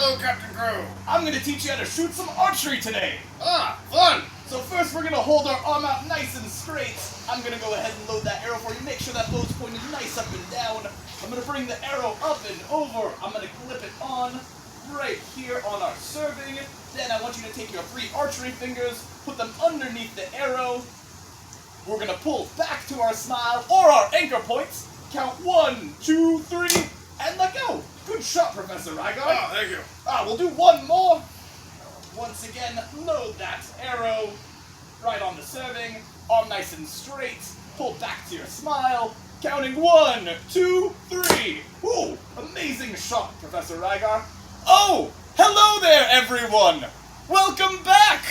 Hello, Captain Crow. I'm gonna teach you how to shoot some archery today. Ah, fun. So first we're gonna hold our arm out nice and straight. I'm gonna go ahead and load that arrow for you. Make sure that bow's pointed nice up and down. I'm gonna bring the arrow up and over. I'm gonna clip it on right here on our serving. Then I want you to take your 3 archery fingers, put them underneath the arrow. We're gonna pull back to our smile or our anchor points. Count 1, 2, 3, and let go. Good shot, Professor Rygar. Oh, thank you. We'll do one more. Once again, load that arrow right on the serving. Arm nice and straight. Pull back to your smile. Counting 1, 2, 3. Ooh, amazing shot, Professor Rygar. Oh, hello there, everyone. Welcome back.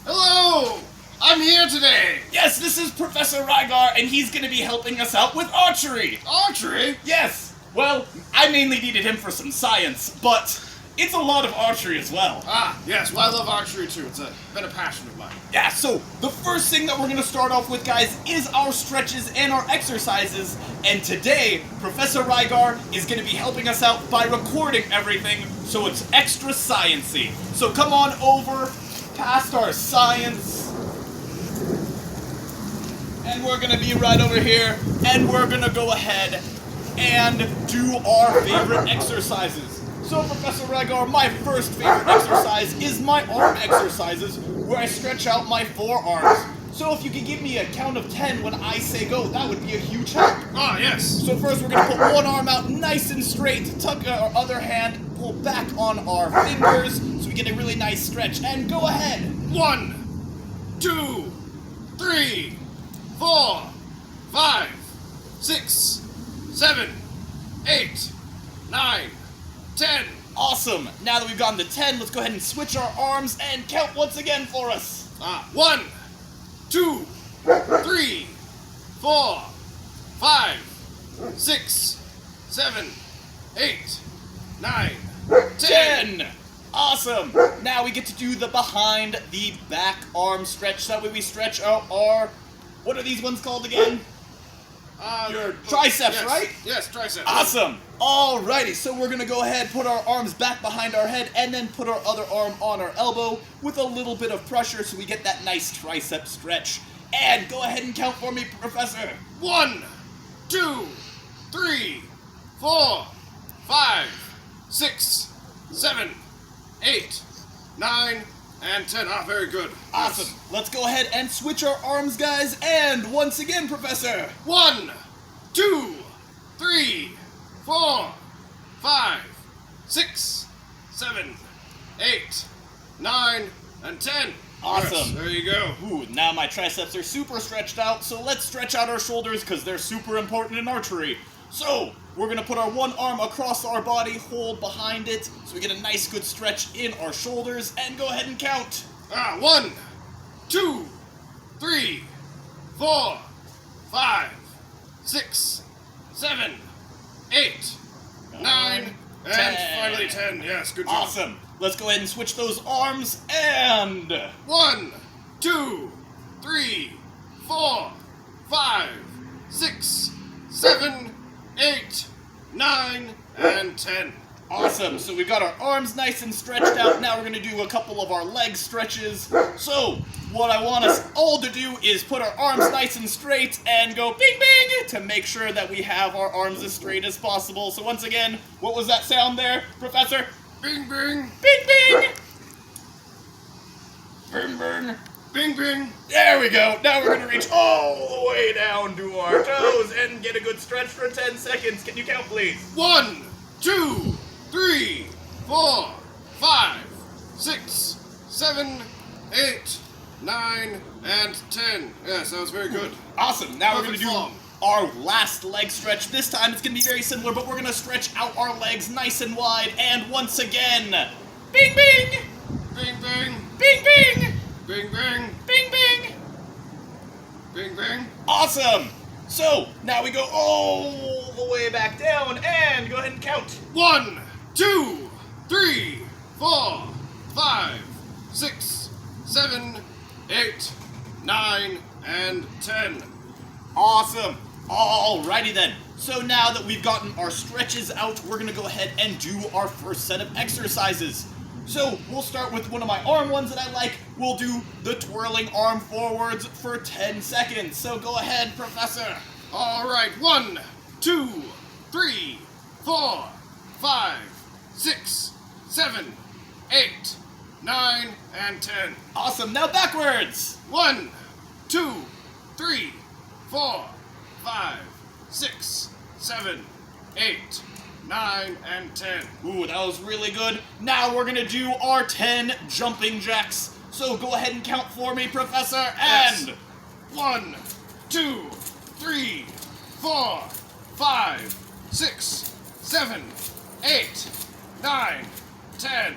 Hello. I'm here today. Yes, this is Professor Rygar, and he's going to be helping us out with archery. Archery? Yes. Well, I mainly needed him for some science, but it's a lot of archery as well. Ah, yes. Well, I love archery too. It's been a passion of mine. Yeah, so the first thing that we're going to start off with, guys, is our stretches and our exercises. And today, Professor Rygar is going to be helping us out by recording everything, so it's extra science-y. So come on over past our science. And we're going to be right over here, and we're going to go ahead and do our favorite exercises. So, Professor Rygar, my first favorite exercise is my arm exercises, where I stretch out my forearms. So if you could give me a count of 10 when I say go, that would be a huge help. Ah, yes. So first we're going to put one arm out nice and straight, tuck our other hand, pull back on our fingers, so we get a really nice stretch, and go ahead. 1, 2, 3, 4, 5, 6, 7, 8, 9, 10. Awesome. Now that we've gotten to 10, let's go ahead and switch our arms and count once again for us. 1, 2, 3, 4, 5, 6, 7, 8, 9, 10. Awesome. Now we get to do the behind the back arm stretch. That way we stretch out our, what are these ones called again? Your triceps, yes. right? Yes, triceps. Awesome. Alrighty, so we're gonna go ahead, put our arms back behind our head, and then put our other arm on our elbow with a little bit of pressure so we get that nice tricep stretch. And go ahead and count for me, Professor. 1, 2, 3, 4, 5, 6, 7, 8, 9, and 10. Ah, very good. Awesome. Yes. Let's go ahead and switch our arms, guys. And once again, Professor. 1, 2, 3, 4, 5, 6, 7, 8, 9, and 10. Awesome. Yes, there you go. Ooh, now my triceps are super stretched out, so let's stretch out our shoulders because they're super important in archery. So, we're going to put our one arm across our body, hold behind it, so we get a nice good stretch in our shoulders, and go ahead and count. 1, 2, 3, 4, 5, 6, 7, 8, 9, and 10. finally 10. Yes, good job. Awesome. Let's go ahead and switch those arms, and 1, 2, 3, 4, 5, 6, 7, 8, 9, and 10. Awesome. So we've got our arms nice and stretched out. Now we're going to do a couple of our leg stretches. So what I want us all to do is put our arms nice and straight and go bing bing to make sure that we have our arms as straight as possible. So once again, what was that sound there, Professor? Bing, bing. Bing bing! Bing bing. Bing, bing. There we go. Now we're going to reach all the way down to our toes and get a good stretch for 10 seconds. Can you count, please? 1, 2, 3, 4, 5, 6, 7, 8, 9, and 10. Yes, that was very good. Awesome. Now we're going to Perfect do form. our last leg stretch. This time it's going to be very similar, but we're going to stretch out our legs nice and wide. And once again, bing, bing, Bing, bing. bing, bing, Bing, bing. bing, bing. Bing, bing. Awesome. So now we go all the way back down and go ahead and count. 1, 2, 3, 4, 5, 6, 7, 8, 9, and 10. Awesome. Alrighty then. So now that we've gotten our stretches out, we're gonna go ahead and do our first set of exercises. So we'll start with one of my arm ones that I like. We'll do the twirling arm forwards for 10 seconds. So go ahead, Professor. All right, 1, 2, 3, 4, 5, 6, 7, 8, 9, and 10. Awesome, now backwards. 1, 2, 3, 4, 5, 6, 7, 8, 9, and 10. Ooh, that was really good. Now we're gonna do our 10 jumping jacks. So go ahead and count for me, Professor, and... Yes. 1, 2, 3, 4, 5, 6, 7, 8, 9, 10.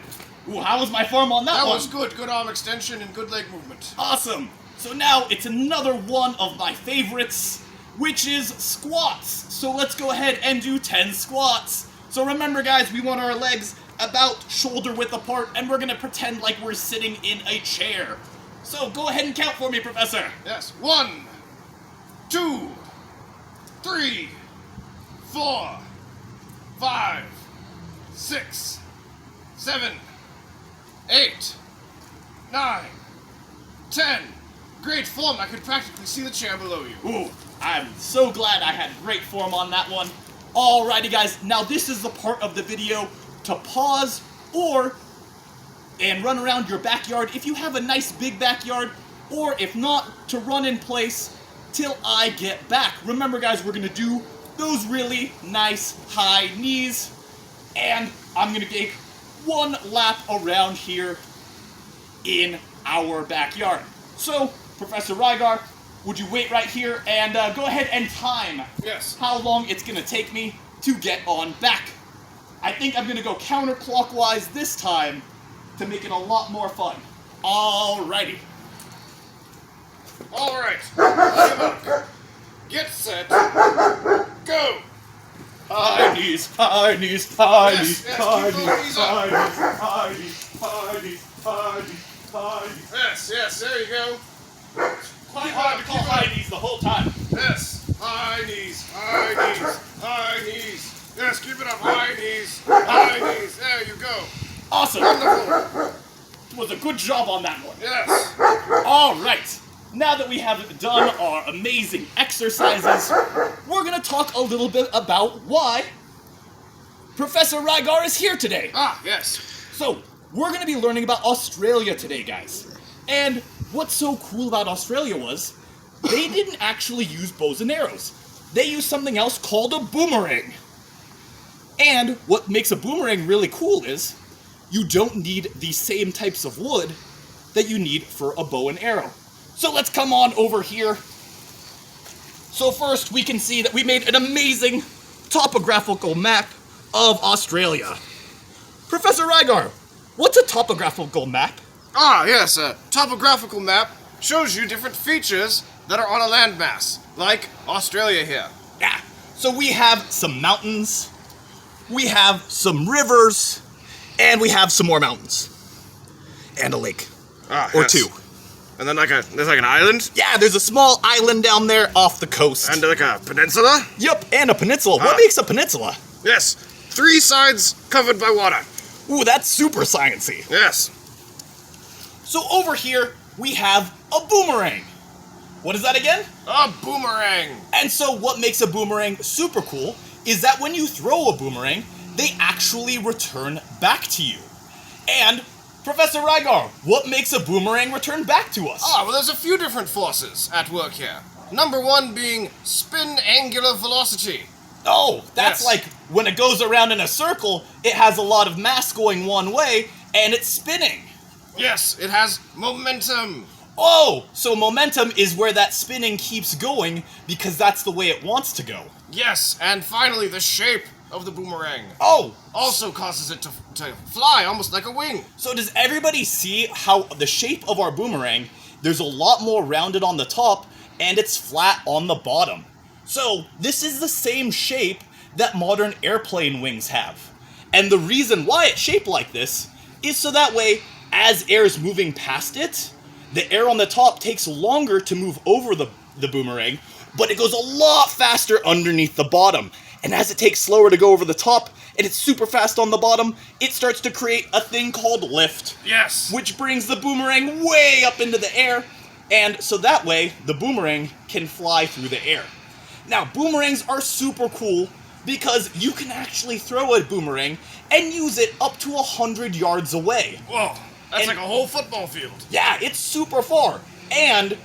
Ooh, how was my form on that one? That was good. Good arm extension and good leg movement. Awesome. So now it's another one of my favorites, which is squats. So let's go ahead and do 10 squats. So remember, guys, we want our legs about shoulder width apart, and we're gonna pretend like we're sitting in a chair. So go ahead and count for me, Professor. Yes. 1, 2, 3, 4, 5, 6, 7, 8, 9, 10. Great form. I could practically see the chair below you. Ooh, I'm so glad I had great form on that one. Alrighty, guys, now this is the part of the video to pause and run around your backyard if you have a nice big backyard, or if not, to run in place till I get back. Remember, guys, we're gonna do those really nice high knees, and I'm gonna take one lap around here in our backyard. So, Professor Rygar, would you wait right here and go ahead and time Yes. how long it's gonna take me to get on back. I think I'm gonna go counterclockwise this time to make it a lot more fun. Alrighty. All right. Ready, look. Get set. Go. High knees, high knees, high Yes, knees, yes, high keep knees, those knees up. high knees, high knees, high knees, high knees, high knees. Yes. Yes. There you go. Quite hard to call high knees the whole time. Yes. High knees. High knees. High knees. Yes. Keep it up. High knees. High knees. There you go. Awesome. Wonderful. It was a good job on that one. Yes. Alright, now that we have done our amazing exercises, we're going to talk a little bit about why Professor Rygar is here today. Ah. Yes. So, we're going to be learning about Australia today, guys. And what's so cool about Australia was, they didn't actually use bows and arrows. They used something else called a boomerang. And what makes a boomerang really cool is, you don't need the same types of wood that you need for a bow and arrow. So let's come on over here. So first we can see that we made an amazing topographical map of Australia. Professor Rygar, what's a topographical map? Ah. Yes. A topographical map shows you different features that are on a landmass, like Australia here. Yeah, so we have some mountains, we have some rivers, and we have some more mountains. And a lake. Ah. Or yes. two. And then there's like an island Yeah, there's a small island down there off the coast. and like a peninsula. Yep, and a peninsula. What Ah. makes a peninsula? Yes. 3 sides covered by water. Ooh, that's super sciencey. Yes. So over here, we have a boomerang. What is that again? A boomerang. And so what makes a boomerang super cool is that when you throw a boomerang, they actually return back to you. And Professor Rygar, what makes a boomerang return back to us? Ah, well, there's a few different forces at work here. Number 1 being spin angular velocity. Oh, that's Yes. like when it goes around in a circle, it has a lot of mass going one way, and it's spinning. Yes, it has momentum. Oh, so momentum is where that spinning keeps going because that's the way it wants to go. Yes, and finally, the shape of the boomerang Oh, also causes it to fly almost like a wing. so does everybody see how the shape of our boomerang, there's a lot more rounded on the top and it's flat on the bottom. So this is the same shape that modern airplane wings have. And the reason why it's shaped like this is so that way, as air is moving past it, the air on the top takes longer to move over the boomerang, but it goes a lot faster underneath the bottom. And as it takes slower to go over the top, and it's super fast on the bottom, it starts to create a thing called lift. Yes. Which brings the boomerang way up into the air, and so that way, the boomerang can fly through the air. Now, boomerangs are super cool because you can actually throw a boomerang and use it up to 100 yards away. Whoa, that's And- like a whole football field. Yeah, it's super far. And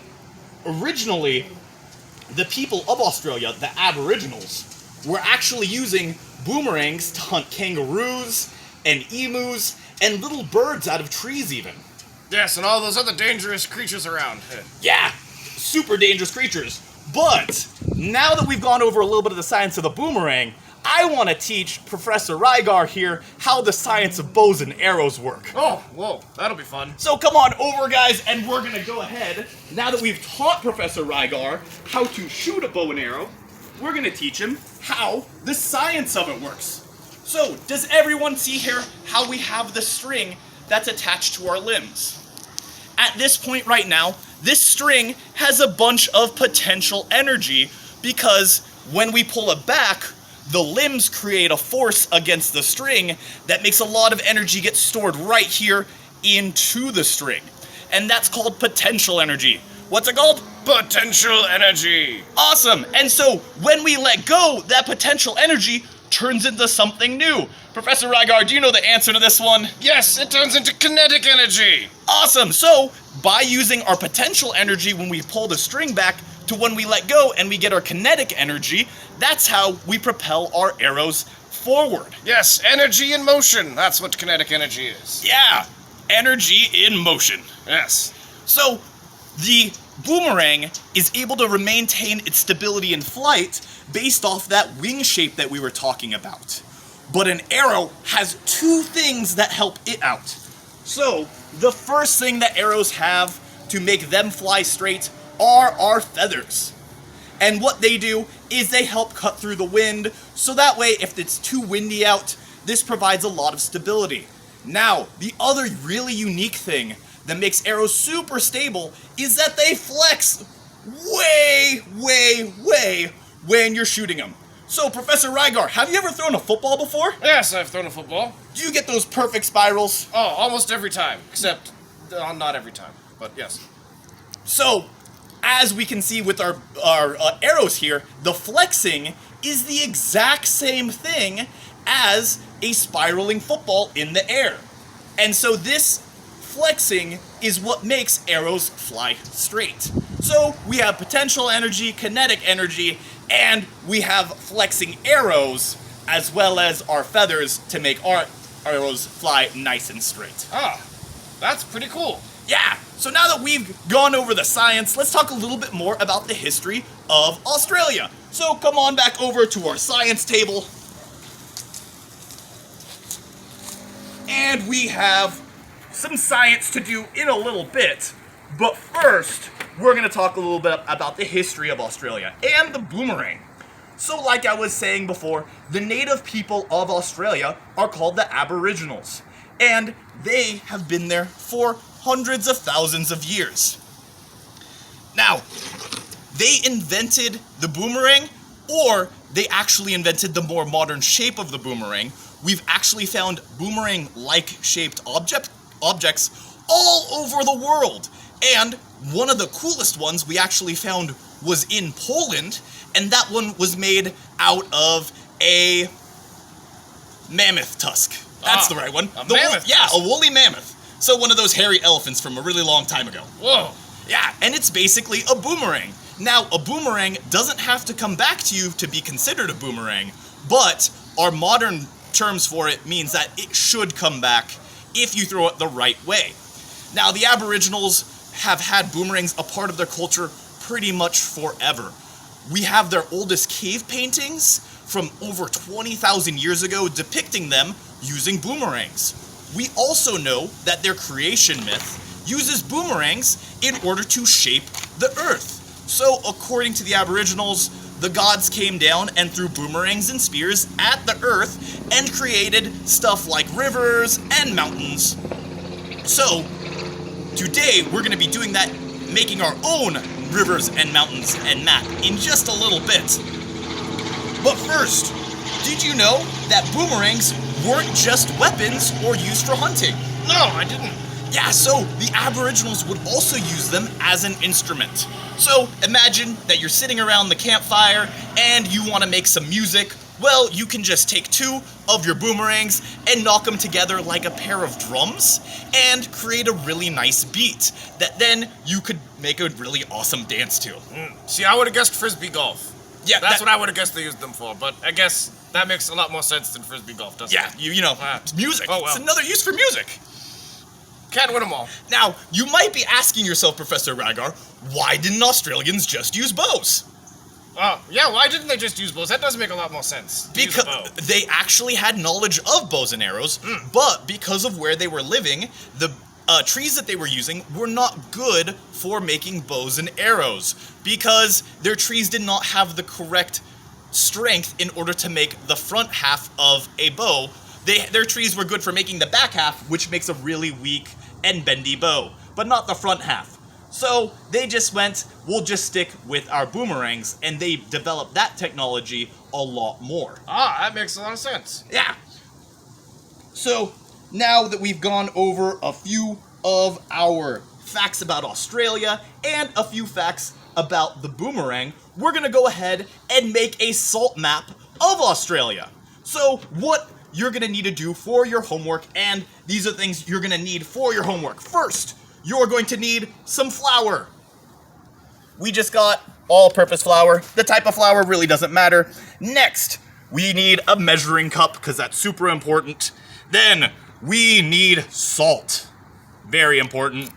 originally, the people of Australia, the Aboriginals, were actually using boomerangs to hunt kangaroos and emus and little birds out of trees even. Yes, and all those other dangerous creatures around. Yeah, super dangerous creatures. But now that we've gone over a little bit of the science of the boomerang, I want to teach Professor Rygar here how the science of bows and arrows work. Oh, whoa, that'll be fun. So come on over, guys, and we're going to go ahead. Now that we've taught Professor Rygar how to shoot a bow and arrow, we're going to teach him how the science of it works. So, does everyone see here how we have the string that's attached to our limbs? At this point right now, this string has a bunch of potential energy because when we pull it back, the limbs create a force against the string that makes a lot of energy get stored right here into the string. And that's called potential energy. What's it called? Potential energy. Awesome! And so when we let go, that potential energy turns into something new. Professor Rygar, do you know the answer to this one? Yes, it turns into kinetic energy. Awesome! So, by using our potential energy when we pull the string back to when we let go and we get our kinetic energy, that's how we propel our arrows forward. Yes, energy in motion. That's what kinetic energy is. Yeah! Energy in motion. Yes. So, the boomerang is able to maintain its stability in flight based off that wing shape that we were talking about. But an arrow has two things that help it out. So, the first thing that arrows have to make them fly straight are our feathers. And what they do is they help cut through the wind, so that way if it's too windy out, this provides a lot of stability. Now, the other really unique thing that makes arrows super stable is that they flex way when you're shooting them. So, Professor Rygar, have you ever thrown a football before? Yes, I've thrown a football. Do you get those perfect spirals? Oh, almost every time. Except, not every time. But yes. So, as we can see with our arrows here, the flexing is the exact same thing as a spiraling football in the air. And so this flexing is what makes arrows fly straight. So we have potential energy, kinetic energy, and we have flexing arrows, as well as our feathers to make our arrows fly nice and straight. Ah, that's pretty cool. Yeah, so now that we've gone over the science, let's talk a little bit more about the history of Australia. So come on back over to our science table. And we have some science to do in a little bit. But first, we're going to talk a little bit about the history of Australia and the boomerang. So like I was saying before, the native people of Australia are called the Aboriginals. And they have been there for hundreds of thousands of years. Now, they invented the boomerang, or they actually invented the more modern shape of the boomerang. We've actually found boomerang-like shaped objects all over the world. And one of the coolest ones we actually found was in Poland, and that one was made out of a mammoth tusk. That's the right one. A mammoth tusk. A woolly mammoth. So one of those hairy elephants from a really long time ago. Whoa. Yeah, and it's basically a boomerang. Now, a boomerang doesn't have to come back to you to be considered a boomerang, but our modern terms for it means that it should come back if you throw it the right way. Now, the Aboriginals have had boomerangs a part of their culture pretty much forever. We have their oldest cave paintings from over 20,000 years ago depicting them using boomerangs. We also know that their creation myth uses boomerangs in order to shape the earth. So, according to the Aboriginals, the gods came down and threw boomerangs and spears at the earth and created stuff like rivers and mountains. So, today we're going to be doing that, making our own rivers and mountains and map in just a little bit. But first, did you know that boomerangs weren't just weapons or used for hunting? No, I didn't. Yeah, so the Aboriginals would also use them as an instrument. So imagine that you're sitting around the campfire and you want to make some music. Well, you can just take 2 of your boomerangs and knock them together like a pair of drums and create a really nice beat that then you could make a really awesome dance to. See, I would have guessed frisbee golf. Yeah, That's what I would have guessed they used them for, but I guess that makes a lot more sense than frisbee golf, doesn't it? Yeah, you know, it's music. Oh, well. It's another use for music. Can't win them all. Now, you might be asking yourself, Professor Ragar, why didn't Australians just use bows? Yeah, why didn't they just use bows? That does make a lot more sense. Because they actually had knowledge of bows and arrows, but because of where they were living, the trees that they were using were not good for making bows and arrows because their trees did not have the correct strength in order to make the front half of a bow. Their trees were good for making the back half, which makes a really weak and bendy bow, but not the front half. So they just went, we'll just stick with our boomerangs, and they developed that technology a lot more. That makes a lot of sense. Yeah. So now that we've gone over a few of our facts about Australia and a few facts about the boomerang, we're gonna go ahead and make a salt map of Australia. So what you're gonna need to do for your homework, and these are things you're gonna need for your homework. First, you're going to need some flour. We just got all-purpose flour. The type of flour really doesn't matter. Next, we need a measuring cup, because that's super important. Then, we need salt. Very important.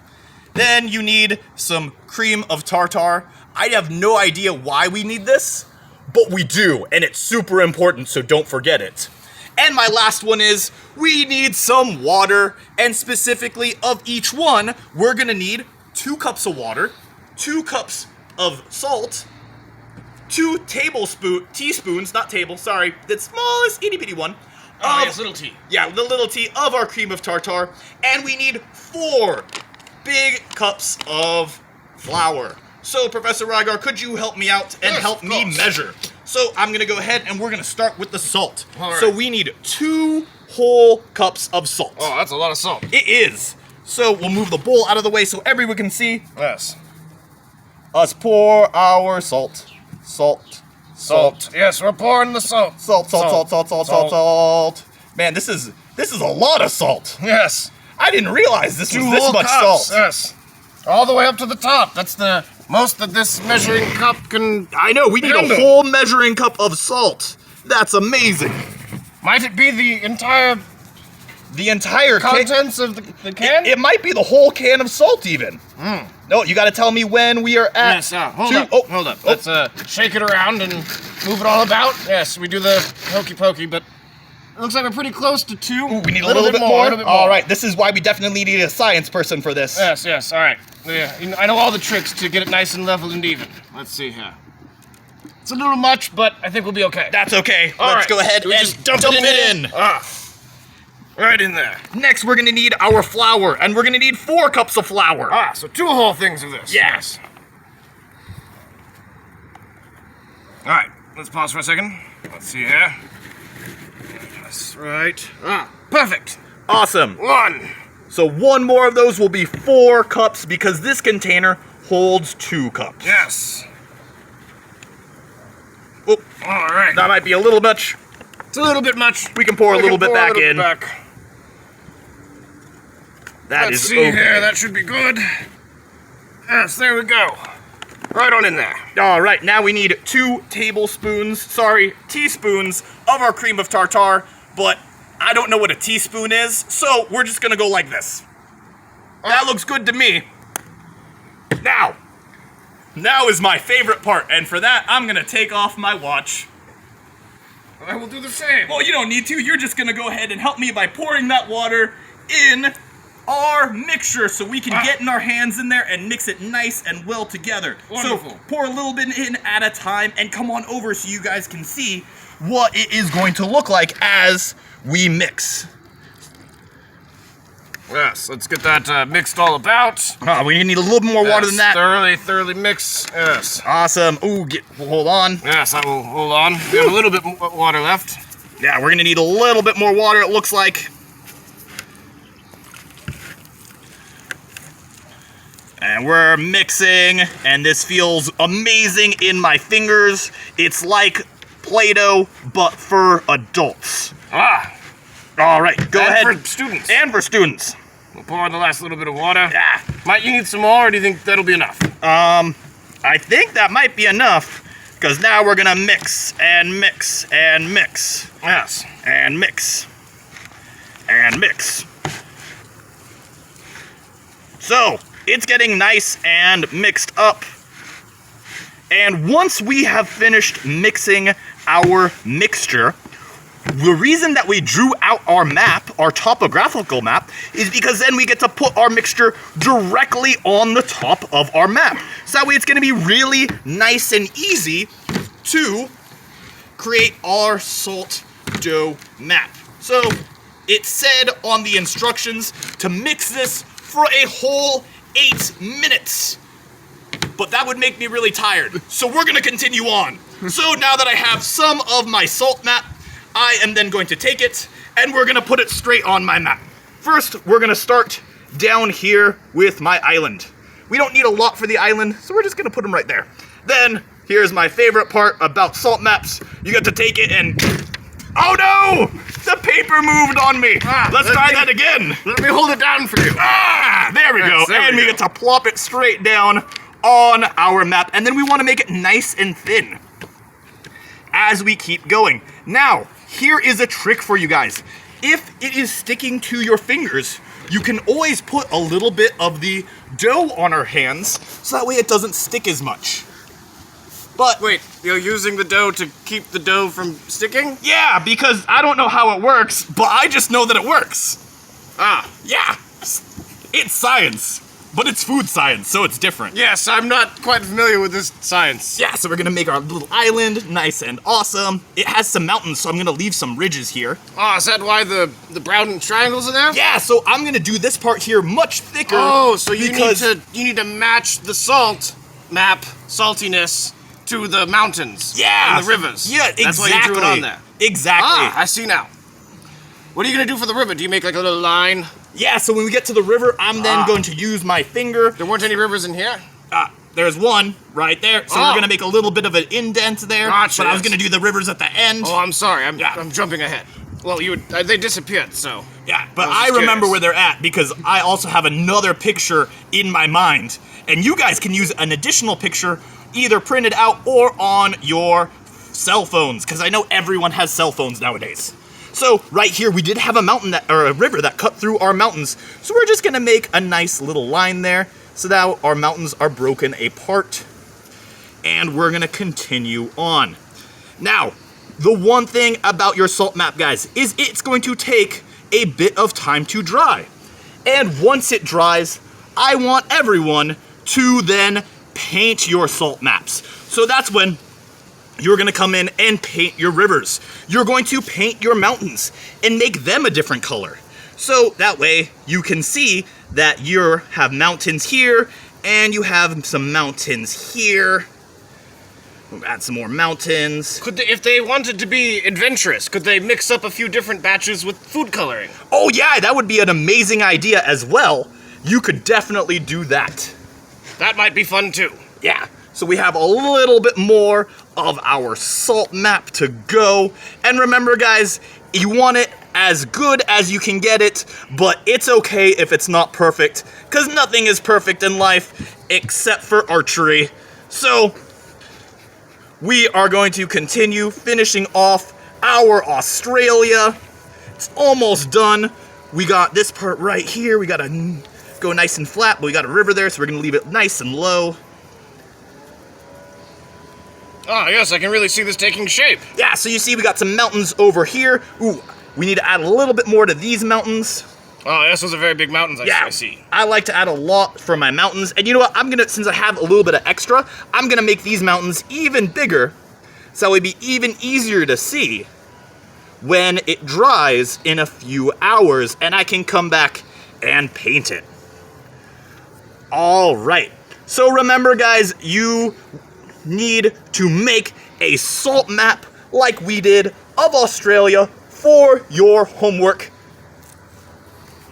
Then you need some cream of tartar. I have no idea why we need this, but we do, and it's super important, so don't forget it. And my last one is, we need some water, and specifically of each one, we're gonna need 2 cups of water, 2 cups of salt, 2 teaspoons, not table, sorry, the smallest itty bitty one. Yes, little tea. Yeah, the little tea of our cream of tartar, and we need 4 big cups of flour. So, Professor Ragar, could you help me out and help me measure? So, I'm going to go ahead and we're going to start with the salt. All right. So, we need 2 whole cups of salt. Oh, that's a lot of salt. It is. So, we'll move the bowl out of the way so everyone can see. Yes. Us pour our salt. Salt. Yes, we're pouring the salt. Salt. Man, this is a lot of salt. Yes. I didn't realize this was 2 this whole much cups, salt. Yes. All the way up to the top. That's the most that this measuring cup can... I know, we need a whole measuring cup of salt. That's amazing. Might it be the entire contents of the can? It might be the whole can of salt even. No, you gotta tell me when we are at... Yes, hold up. Let's shake it around and move it all about. Yes, we do the hokey pokey, but it looks like we're pretty close to 2. Ooh, we need a little bit more. A little bit more. All right, this is why we definitely need a science person for this. Yes, all right. Yeah, I know all the tricks to get it nice and level and even. Let's see here. It's a little much, but I think we'll be okay. That's okay. All Let's right. go ahead Do we and just dump it in. Right in there. Next, we're gonna need our flour, and we're gonna need 4 cups of flour. So 2 whole things of this. Yes. All right, let's pause for a second. Let's see here. That's right. Perfect. Awesome. 1. So 1 more of those will be 4 cups because this container holds 2 cups. Yes. Oh, All right. that might be a little much. It's a little bit much. We can pour a little bit back in. Let's That is see okay. here. That should be good. Yes, there we go. Right on in there. All right, now we need 2 teaspoons of our cream of tartar, but I don't know what a teaspoon is, so we're just gonna go like this. That looks good to me. Now is my favorite part, and for that, I'm gonna take off my watch. I will do the same. Well, you don't need to. You're just gonna go ahead and help me by pouring that water in our mixture so we can get in our hands in there and mix it nice and well together. Wonderful. So pour a little bit in at a time and come on over so you guys can see what it is going to look like as we mix. Yes, let's get that mixed all about. Oh, we need a little more water than that. Thoroughly mix. Yes. Awesome. Ooh, hold on. Yes, I will hold on. We have a little bit more water left. Yeah, we're gonna need a little bit more water, it looks like. And we're mixing, and this feels amazing in my fingers. It's like Play-Doh, but for adults. Ah. All right, go ahead. And for students. And for students. We'll pour on the last little bit of water. Yeah. Might you need some more, or do you think that'll be enough? I think that might be enough, because now we're gonna mix and mix and mix. Yes. And mix. And mix. So, it's getting nice and mixed up. And once we have finished mixing our mixture, the reason that we drew out our map, our topographical map, is because then we get to put our mixture directly on the top of our map. So that way it's gonna be really nice and easy to create our salt dough map. So it said on the instructions to mix this for a whole 8 minutes. But that would make me really tired. So we're gonna continue on. So now that I have some of my salt map, I am then going to take it and we're gonna put it straight on my map. First, we're gonna start down here with my island. We don't need a lot for the island, so we're just gonna put them right there. Then, here's my favorite part about salt maps. You get to take it and, oh no! The paper moved on me. Let's try that again. Let me hold it down for you. There we go. And we get to plop it straight down on our map. And then we want to make it nice and thin as we keep going. Now, here is a trick for you guys. If it is sticking to your fingers, you can always put a little bit of the dough on our hands so that way it doesn't stick as much. But wait, you're using the dough to keep the dough from sticking? Yeah, because I don't know how it works, but I just know that it works. Yeah. It's science, but it's food science, so it's different. Yes, I'm not quite familiar with this science. Yeah, so we're gonna make our little island nice and awesome. It has some mountains, so I'm gonna leave some ridges here. Oh, is that why the brown triangles are there? Yeah, so I'm gonna do this part here much thicker. Oh, so you need to match the salt map saltiness to the mountains. Yeah. And the rivers. Yeah, exactly. That's why you drew it on there. Exactly. I see now. What are you gonna do for the river? Do you make like a little line? Yeah, so when we get to the river, I'm then going to use my finger. There weren't any rivers in here? There's one right there. So we're gonna make a little bit of an indent there. Gotcha, but I was gonna do the rivers at the end. Oh, I'm sorry. I'm jumping ahead. Well, they disappeared, so. Yeah, but I remember where they're at because I also have another picture in my mind. And you guys can use an additional picture either printed out or on your cell phones, because I know everyone has cell phones nowadays. So right here, we did have a mountain or a river that cut through our mountains. So we're just gonna make a nice little line there so that our mountains are broken apart. And we're gonna continue on. Now, the one thing about your salt map, guys, is it's going to take a bit of time to dry. And once it dries, I want everyone to then paint your salt maps. So that's when you're gonna come in and paint your rivers. You're going to paint your mountains and make them a different color. So that way you can see that you have mountains here and you have some mountains here. We'll add some more mountains. If they wanted to be adventurous, could they mix up a few different batches with food coloring? Oh yeah, that would be an amazing idea as well. You could definitely do that. That might be fun too. Yeah, so we have a little bit more of our salt map to go. And remember guys, you want it as good as you can get it, but it's okay if it's not perfect, because nothing is perfect in life except for archery. So we are going to continue finishing off our Australia. It's almost done. We got this part right here. We gotta go nice and flat, but we got a river there, so we're gonna leave it nice and low. Ah, yes, I can really see this taking shape. Yeah, so you see we got some mountains over here. Ooh, we need to add a little bit more to these mountains. Oh, yes, those are very big mountains, I see. I like to add a lot for my mountains. And you know what, since I have a little bit of extra, I'm gonna make these mountains even bigger, so it would be even easier to see when it dries in a few hours, and I can come back and paint it. All right. So remember, guys, you need to make a salt map like we did of Australia for your homework.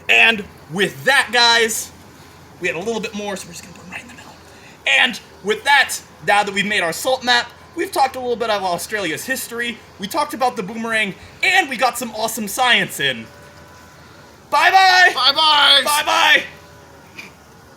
And with that, guys, we had a little bit more, so we're just gonna put them right in the middle. And with that, now that we've made our salt map, we've talked a little bit about Australia's history, we talked about the boomerang, and we got some awesome science in. Bye-bye! Bye-bye! Bye-bye!